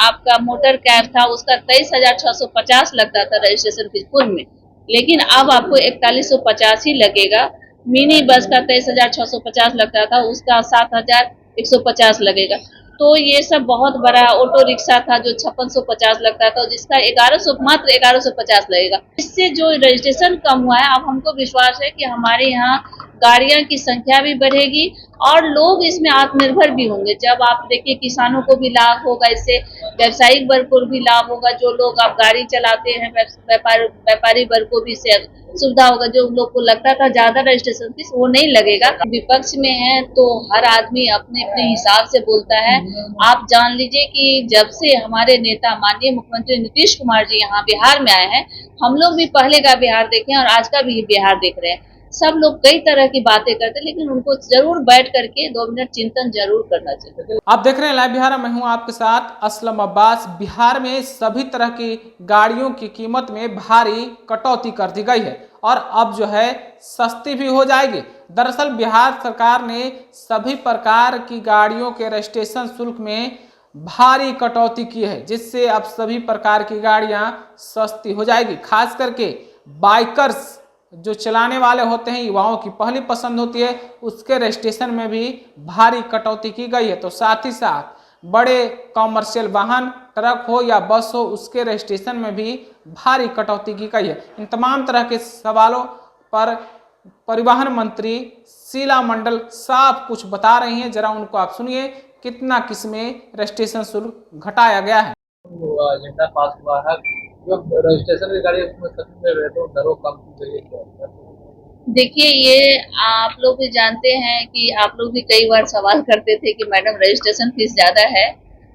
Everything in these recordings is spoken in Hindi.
आपका मोटर कैब था उसका 23,650 लगता था रजिस्ट्रेशन फीस कुल में, लेकिन अब आपको 4150 ही लगेगा। मिनी बस का 23,650 लगता था, उसका 7,150 लगेगा। तो ये सब बहुत बड़ा ऑटो रिक्शा था जो 5650 लगता था, जिसका 1100 मात्र 1150 लगेगा। इससे जो रजिस्ट्रेशन कम हुआ है, अब हमको विश्वास है कि हमारे यहाँ गाड़ियां की संख्या भी बढ़ेगी और लोग इसमें आत्मनिर्भर भी होंगे। जब आप देखिए किसानों को भी लाभ होगा, इससे व्यावसायिक वर्ग को भी लाभ होगा। जो लोग आप गाड़ी चलाते हैं, व्यापारी वर्ग को भी सुविधा होगा। जो लोग को लगता था ज्यादा रजिस्ट्रेशन फीस वो नहीं लगेगा। विपक्ष में है तो हर आदमी अपने अपने हिसाब से बोलता है। आप जान लीजिए कि जब से हमारे नेता माननीय मुख्यमंत्री नीतीश कुमार जी यहाँ बिहार में आए हैं, हम लोग भी पहले का बिहार देखे हैं और आज का भी बिहार देख रहे हैं। सब लोग कई तरह की बातें करते हैं, लेकिन उनको जरूर बैठ करके 2 मिनट चिंतन जरूर करना चाहिए। आप देख रहे हैं लाइव बिहार, मैं हूं आपके साथ असलम अब्बास। बिहार में सभी तरह की गाड़ियों की कीमत में भारी कटौती कर दी गई है और अब जो है सस्ती भी हो जाएगी। दरअसल बिहार सरकार ने सभी प्रकार की गाड़ियों के रजिस्ट्रेशन शुल्क में भारी कटौती की है, जिससे अब सभी प्रकार की गाड़ियां सस्ती हो जाएगी। खास करके बाइकर्स जो चलाने वाले होते हैं, युवाओं की पहली पसंद होती है, उसके रजिस्ट्रेशन में भी भारी कटौती की गई है। तो साथ ही साथ बड़े कॉमर्शियल वाहन, ट्रक हो या बस हो, उसके रजिस्ट्रेशन में भी भारी कटौती की गई है। इन तमाम तरह के सवालों पर परिवहन मंत्री शीला मंडल साफ कुछ बता रही हैं। जरा उनको आप सुनिए, कितना किसमें रजिस्ट्रेशन शुल्क घटाया गया है। एजेंडा पास हुआ है, जो रजिस्ट्रेशन की गाड़ी उसमें सभी में रेटों दरों कम की गई है। देखिए, ये आप लोग भी जानते हैं कि आप लोग भी कई बार सवाल करते थे कि मैडम रजिस्ट्रेशन फीस ज्यादा है,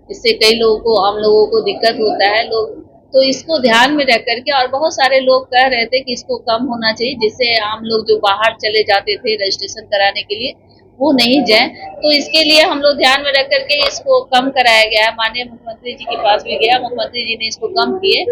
इससे कई लोगों को, आम लोगों को दिक्कत होता है। लोग तो इसको ध्यान में रख करके, और बहुत सारे लोग कह रहे थे कि इसको कम होना चाहिए, जिससे आम लोग जो बाहर चले जाते थे रजिस्ट्रेशन कराने के लिए वो नहीं जाए। तो इसके लिए हम लोग ध्यान में रख करके इसको कम कराया गया है। माननीय मुख्यमंत्री जी के पास भी गया, मुख्यमंत्री जी ने इसको कम किए।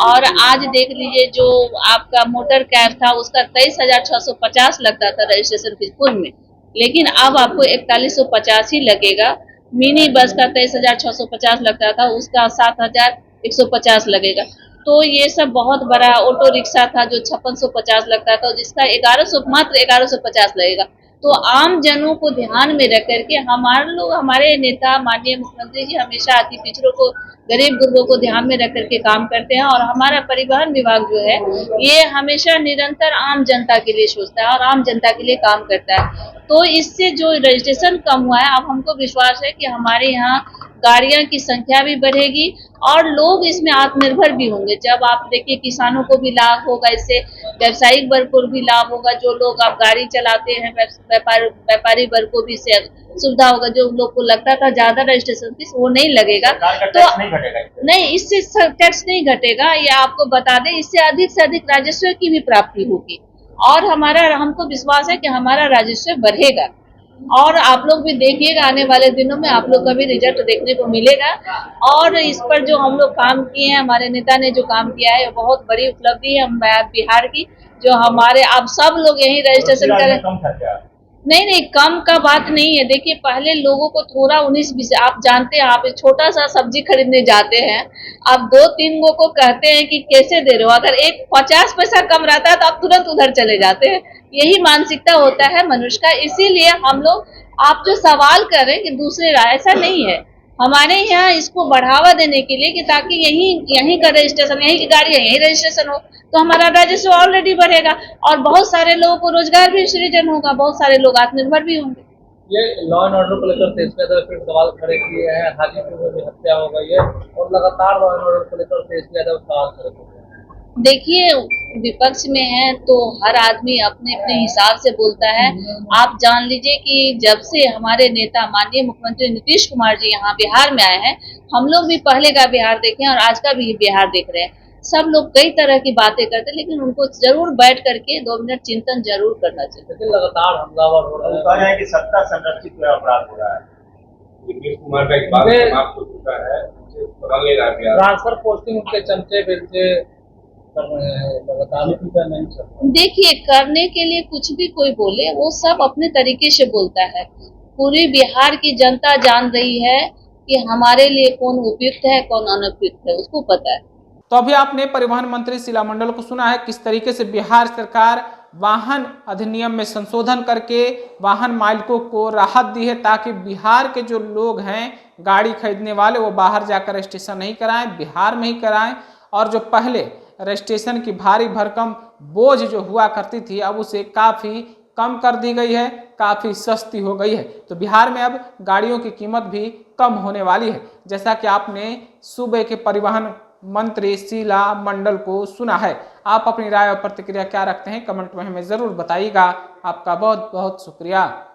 और आज देख लीजिए, जो आपका मोटर कैब था उसका 23,650 लगता था रजिस्ट्रेशन फीस कुल में, लेकिन अब आपको 4150 ही लगेगा। मिनी बस का 23,650 लगता था, उसका 7,150 लगेगा। तो ये सब बहुत बड़ा ऑटो रिक्शा था जो 5650 लगता था, जिसका 1100 मात्र 1150 लगेगा। तो आम जनों को ध्यान में रख करके हमारे नेता माननीय मुख्यमंत्री जी हमेशा अति पिछड़ों को, गरीब गुरबों को ध्यान में रख करके काम करते हैं। और हमारा परिवहन विभाग जो है, ये हमेशा निरंतर आम जनता के लिए सोचता है और आम जनता के लिए काम करता है। तो इससे जो रजिस्ट्रेशन कम हुआ है, अब हमको विश्वास है कि हमारे यहाँ गाड़ियां की संख्या भी बढ़ेगी और लोग इसमें आत्मनिर्भर भी होंगे। जब आप देखिए किसानों को भी लाभ होगा, इससे व्यावसायिक वर्ग को भी लाभ होगा। जो लोग आप गाड़ी चलाते हैं, व्यापारी वर्ग को भी सुविधा होगा। जो लोग को लगता था ज्यादा रजिस्ट्रेशन फीस वो नहीं लगेगा। तो नहीं, इससे टैक्स नहीं घटेगा। ये आपको बता दें, इससे अधिक से अधिक राजस्व की भी प्राप्ति होगी और हमको विश्वास है कि हमारा राजस्व बढ़ेगा। और आप लोग भी देखिएगा, आने वाले दिनों में आप लोग का भी रिजल्ट देखने को मिलेगा। और इस पर जो हम लोग काम किए हैं, हमारे नेता ने जो काम किया है, बहुत बड़ी उपलब्धि है बिहार की। जो हमारे आप सब लोग यही रजिस्ट्रेशन करें। नहीं, कम का बात नहीं है। देखिए, पहले लोगों को थोड़ा 19-20, आप जानते हैं, आप एक छोटा सा सब्जी खरीदने जाते हैं, आप 2-3 गो को कहते हैं कि कैसे दे रहे हो, अगर एक 50 पैसा कम रहता है तो आप तुरंत उधर चले जाते हैं। यही मानसिकता होता है मनुष्य का। इसीलिए हम लोग, आप जो सवाल कर रहे हैं कि दूसरे ऐसा नहीं है। हमारे यहाँ इसको बढ़ावा देने के लिए कि ताकि यहीं का रजिस्ट्रेशन, यहीं की गाड़ी यहीं रजिस्ट्रेशन हो, तो हमारा राजस्व ऑलरेडी बढ़ेगा और बहुत सारे लोगों को रोजगार भी सृजन होगा, बहुत सारे लोग आत्मनिर्भर भी होंगे। ये लॉ एंड ऑर्डर को लेकर देश में फिर सवाल खड़े किए हैं। हाजीपुर में भी हत्या हो गई है और लगातार लॉ एंड ऑर्डर को लेकर देश में सवाल खड़े किए हैं। देखिए, विपक्ष में है तो हर आदमी अपने अपने हिसाब से बोलता है। आप जान लीजिए कि जब से हमारे नेता माननीय मुख्यमंत्री नीतीश कुमार जी यहाँ बिहार में आए हैं, हम लोग भी पहले का बिहार देखे हैं और आज का भी बिहार देख रहे हैं। सब लोग कई तरह की बातें करते हैं, लेकिन उनको जरूर बैठ करके 2 मिनट चिंतन जरूर करना चाहिए। लेकिन लगातार हमलावर हो रहा है कि सत्ता संरक्षित में अपराध हो रहा है। नीतीश कुमार का एक बात समाप्त हो चुका है, ट्रांसफर पोस्टिंग उनके चमचे बेलचे कर रहे हैं, लगातार नहीं चल रहा। देखिए, करने के लिए कुछ भी कोई बोले, वो सब अपने तरीके से बोलता है। पूरी बिहार की जनता जान रही है कि हमारे लिए कौन उपयुक्त है कौन अनुपयुक्त है, उसको पता है। तो अभी आपने परिवहन मंत्री शीला मंडल को सुना है किस तरीके से बिहार सरकार वाहन अधिनियम में संशोधन करके वाहन मालिकों को राहत दी है, ताकि बिहार के जो लोग हैं गाड़ी खरीदने वाले वो बाहर जाकर रजिस्ट्रेशन नहीं कराएं, बिहार में ही कराएं। और जो पहले रजिस्ट्रेशन की भारी भरकम बोझ जो हुआ करती थी अब उसे काफ़ी कम कर दी गई है, काफ़ी सस्ती हो गई है। तो बिहार में अब गाड़ियों की कीमत भी कम होने वाली है, जैसा कि आपने सूबे के परिवहन मंत्री शीला मंडल को सुना है। आप अपनी राय और प्रतिक्रिया क्या रखते हैं कमेंट में हमें ज़रूर बताइएगा। आपका बहुत बहुत शुक्रिया।